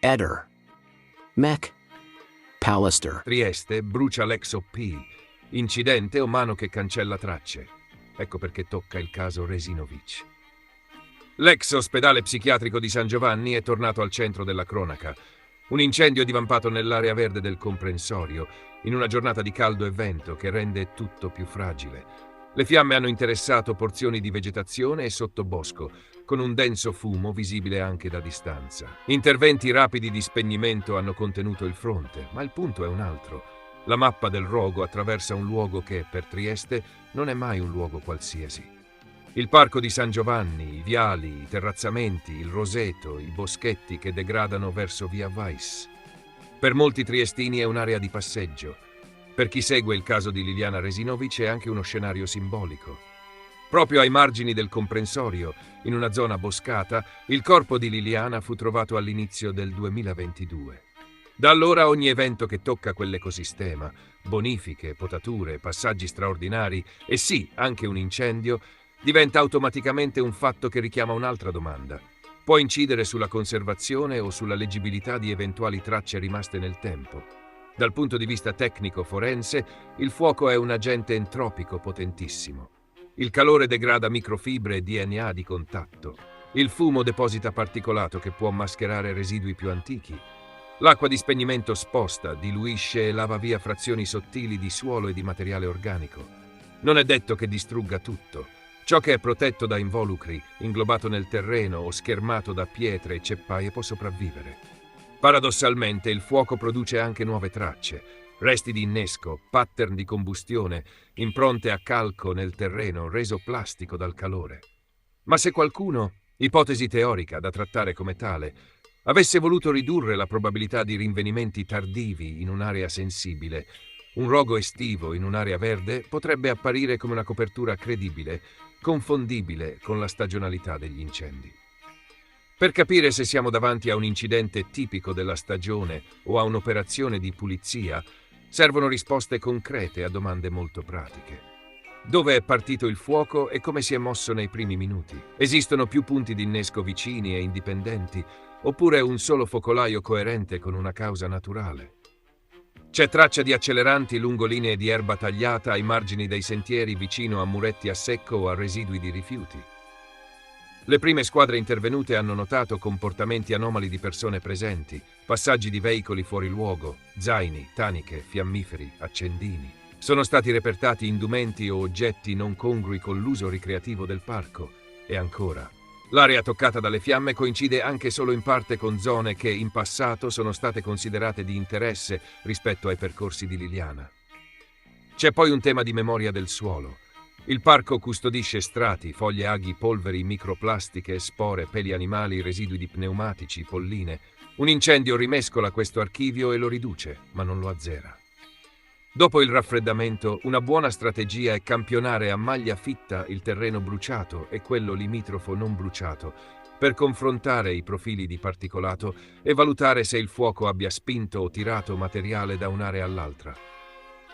Eder. Mech. Pallister. Trieste brucia l'ex OP. Incidente o mano che cancella tracce. Ecco perché tocca il caso Resinovic. L'ex ospedale psichiatrico di San Giovanni è tornato al centro della cronaca. Un incendio è divampato nell'area verde del comprensorio, in una giornata di caldo e vento che rende tutto più fragile. Le fiamme hanno interessato porzioni di vegetazione e sottobosco, con un denso fumo visibile anche da distanza. Interventi rapidi di spegnimento hanno contenuto il fronte, ma il punto è un altro. La mappa del rogo attraversa un luogo che, per Trieste, non è mai un luogo qualsiasi. Il parco di San Giovanni, i viali, i terrazzamenti, il roseto, i boschetti che degradano verso via Weiss. Per molti triestini è un'area di passeggio. Per chi segue il caso di Liliana Resinovic è anche uno scenario simbolico. Proprio ai margini del comprensorio, in una zona boscata, il corpo di Liliana fu trovato all'inizio del 2022. Da allora ogni evento che tocca quell'ecosistema, bonifiche, potature, passaggi straordinari e sì, anche un incendio, diventa automaticamente un fatto che richiama un'altra domanda. Può incidere sulla conservazione o sulla leggibilità di eventuali tracce rimaste nel tempo. Dal punto di vista tecnico forense, il fuoco è un agente entropico potentissimo. Il calore degrada microfibre e DNA di contatto. Il fumo deposita particolato che può mascherare residui più antichi. L'acqua di spegnimento sposta, diluisce e lava via frazioni sottili di suolo e di materiale organico. Non è detto che distrugga tutto. Ciò che è protetto da involucri, inglobato nel terreno o schermato da pietre e ceppaie può sopravvivere. Paradossalmente, il fuoco produce anche nuove tracce, resti di innesco, pattern di combustione, impronte a calco nel terreno reso plastico dal calore. Ma se qualcuno, ipotesi teorica da trattare come tale, avesse voluto ridurre la probabilità di rinvenimenti tardivi in un'area sensibile, un rogo estivo in un'area verde potrebbe apparire come una copertura credibile, confondibile con la stagionalità degli incendi. Per capire se siamo davanti a un incidente tipico della stagione o a un'operazione di pulizia, servono risposte concrete a domande molto pratiche. Dove è partito il fuoco e come si è mosso nei primi minuti? Esistono più punti di innesco vicini e indipendenti, oppure un solo focolaio coerente con una causa naturale? C'è traccia di acceleranti lungo linee di erba tagliata ai margini dei sentieri vicino a muretti a secco o a residui di rifiuti. Le prime squadre intervenute hanno notato comportamenti anomali di persone presenti, passaggi di veicoli fuori luogo, zaini, taniche, fiammiferi, accendini. Sono stati repertati indumenti o oggetti non congrui con l'uso ricreativo del parco. E ancora, l'area toccata dalle fiamme coincide anche solo in parte con zone che in passato sono state considerate di interesse rispetto ai percorsi di Liliana. C'è poi un tema di memoria del suolo. Il parco custodisce strati, foglie, aghi, polveri, microplastiche, spore, peli animali, residui di pneumatici, polline. Un incendio rimescola questo archivio e lo riduce, ma non lo azzera. Dopo il raffreddamento, una buona strategia è campionare a maglia fitta il terreno bruciato e quello limitrofo non bruciato, per confrontare i profili di particolato e valutare se il fuoco abbia spinto o tirato materiale da un'area all'altra.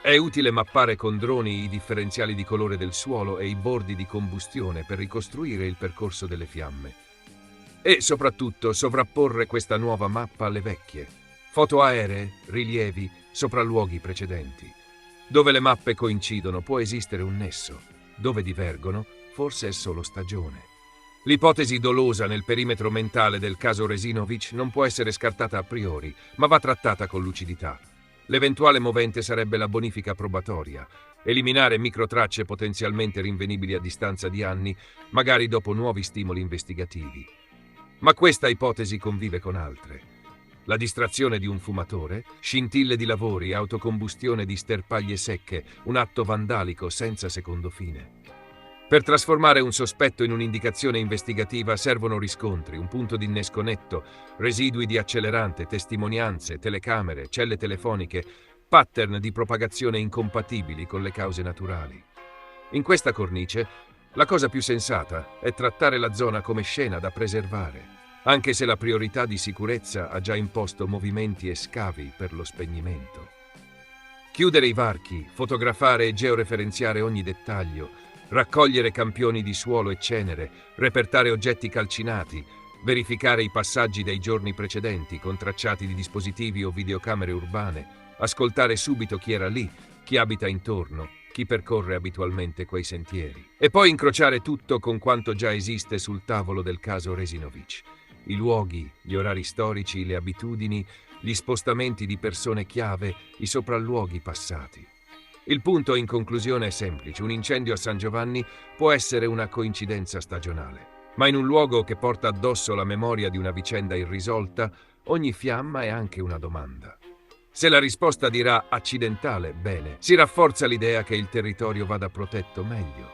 È utile mappare con droni i differenziali di colore del suolo e i bordi di combustione per ricostruire il percorso delle fiamme. E soprattutto sovrapporre questa nuova mappa alle vecchie. Foto aeree, rilievi, sopralluoghi precedenti. Dove le mappe coincidono può esistere un nesso. Dove divergono, forse è solo stagione. L'ipotesi dolosa nel perimetro mentale del caso Resinovic non può essere scartata a priori, ma va trattata con lucidità. L'eventuale movente sarebbe la bonifica probatoria, eliminare microtracce potenzialmente rinvenibili a distanza di anni, magari dopo nuovi stimoli investigativi. Ma questa ipotesi convive con altre. La distrazione di un fumatore, scintille di lavori, autocombustione di sterpaglie secche, un atto vandalico senza secondo fine. Per trasformare un sospetto in un'indicazione investigativa servono riscontri, un punto di innesco netto, residui di accelerante, testimonianze, telecamere, celle telefoniche, pattern di propagazione incompatibili con le cause naturali. In questa cornice, la cosa più sensata è trattare la zona come scena da preservare, anche se la priorità di sicurezza ha già imposto movimenti e scavi per lo spegnimento. Chiudere i varchi, fotografare e georeferenziare ogni dettaglio, raccogliere campioni di suolo e cenere, repertare oggetti calcinati, verificare i passaggi dei giorni precedenti con tracciati di dispositivi o videocamere urbane, ascoltare subito chi era lì, chi abita intorno, chi percorre abitualmente quei sentieri. E poi incrociare tutto con quanto già esiste sul tavolo del caso Resinovic. I luoghi, gli orari storici, le abitudini, gli spostamenti di persone chiave, i sopralluoghi passati. Il punto in conclusione è semplice: un incendio a San Giovanni può essere una coincidenza stagionale, ma in un luogo che porta addosso la memoria di una vicenda irrisolta, ogni fiamma è anche una domanda. Se la risposta dirà accidentale, bene, si rafforza l'idea che il territorio vada protetto meglio.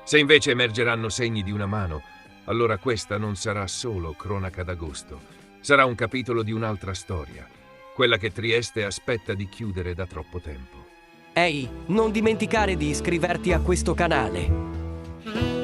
Se invece emergeranno segni di una mano, allora questa non sarà solo cronaca d'agosto, sarà un capitolo di un'altra storia, quella che Trieste aspetta di chiudere da troppo tempo. Ehi, non dimenticare di iscriverti a questo canale.